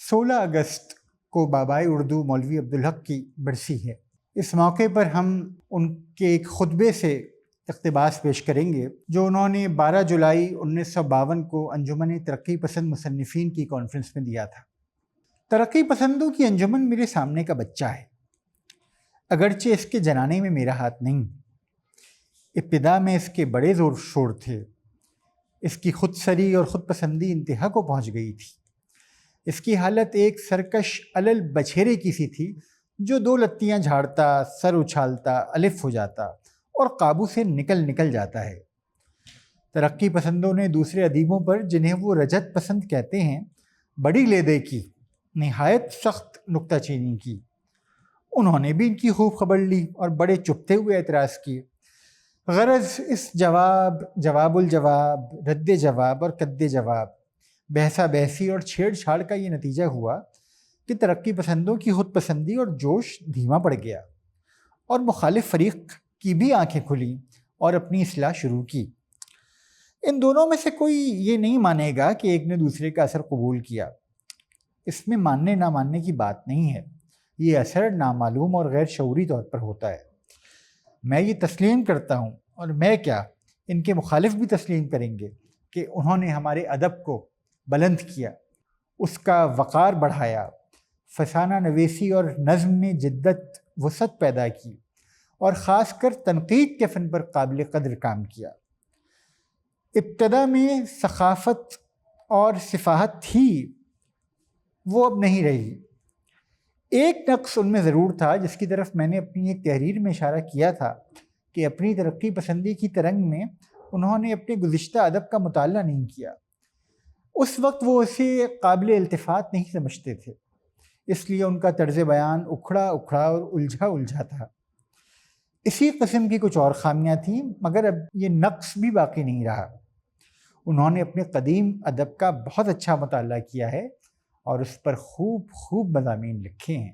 16 اگست کو بابائے اردو مولوی عبدالحق کی برسی ہے۔ اس موقع پر ہم ان کے ایک خطبے سے اقتباس پیش کریں گے جو انہوں نے 12 جولائی 1952 کو انجمن ترقی پسند مصنفین کی کانفرنس میں دیا تھا۔ ترقی پسندوں کی انجمن میرے سامنے کا بچہ ہے، اگرچہ اس کے جنانے میں میرا ہاتھ نہیں۔ ابتدا میں اس کے بڑے زور شور تھے، اس کی خود سری اور خود پسندی انتہا کو پہنچ گئی تھی۔ اس کی حالت ایک سرکش علل بچھیرے کی سی تھی جو 2 لتیاں جھاڑتا، سر اچھالتا، الف ہو جاتا اور قابو سے نکل جاتا ہے۔ ترقی پسندوں نے دوسرے ادیبوں پر، جنہیں وہ رجت پسند کہتے ہیں، بڑی لیدے کی، نہایت سخت نکتہ چینی کی۔ انہوں نے بھی ان کی خوب خبر لی اور بڑے چپتے ہوئے اعتراض کیے۔ غرض اس جواب، جواب الجواب، رد جواب اور کد جواب، بحثہ بحثی اور چھیڑ چھاڑ کا یہ نتیجہ ہوا کہ ترقی پسندوں کی خود پسندی اور جوش دھیما پڑ گیا اور مخالف فریق کی بھی آنکھیں کھلیں اور اپنی اصلاح شروع کی۔ ان دونوں میں سے کوئی یہ نہیں مانے گا کہ ایک نے دوسرے کا اثر قبول کیا۔ اس میں ماننے نہ ماننے کی بات نہیں ہے، یہ اثر نامعلوم اور غیر شعوری طور پر ہوتا ہے۔ میں یہ تسلیم کرتا ہوں، اور میں کیا، ان کے مخالف بھی تسلیم کریں گے کہ انہوں نے ہمارے ادب کو بلند کیا، اس کا وقار بڑھایا، فسانہ نویسی اور نظم میں جدت وسعت پیدا کی، اور خاص کر تنقید کے فن پر قابل قدر کام کیا۔ ابتدا میں ثقافت اور صفاحت تھی، وہ اب نہیں رہی۔ ایک نقص ان میں ضرور تھا جس کی طرف میں نے اپنی ایک تحریر میں اشارہ کیا تھا کہ اپنی ترقی پسندی کی ترنگ میں انہوں نے اپنے گزشتہ ادب کا مطالعہ نہیں کیا۔ اس وقت وہ اسے قابل التفات نہیں سمجھتے تھے، اس لیے ان کا طرز بیان اکھڑا اور الجھا تھا۔ اسی قسم کی کچھ اور خامیاں تھیں، مگر اب یہ نقص بھی باقی نہیں رہا۔ انہوں نے اپنے قدیم ادب کا بہت اچھا مطالعہ کیا ہے اور اس پر خوب مضامین لکھے ہیں۔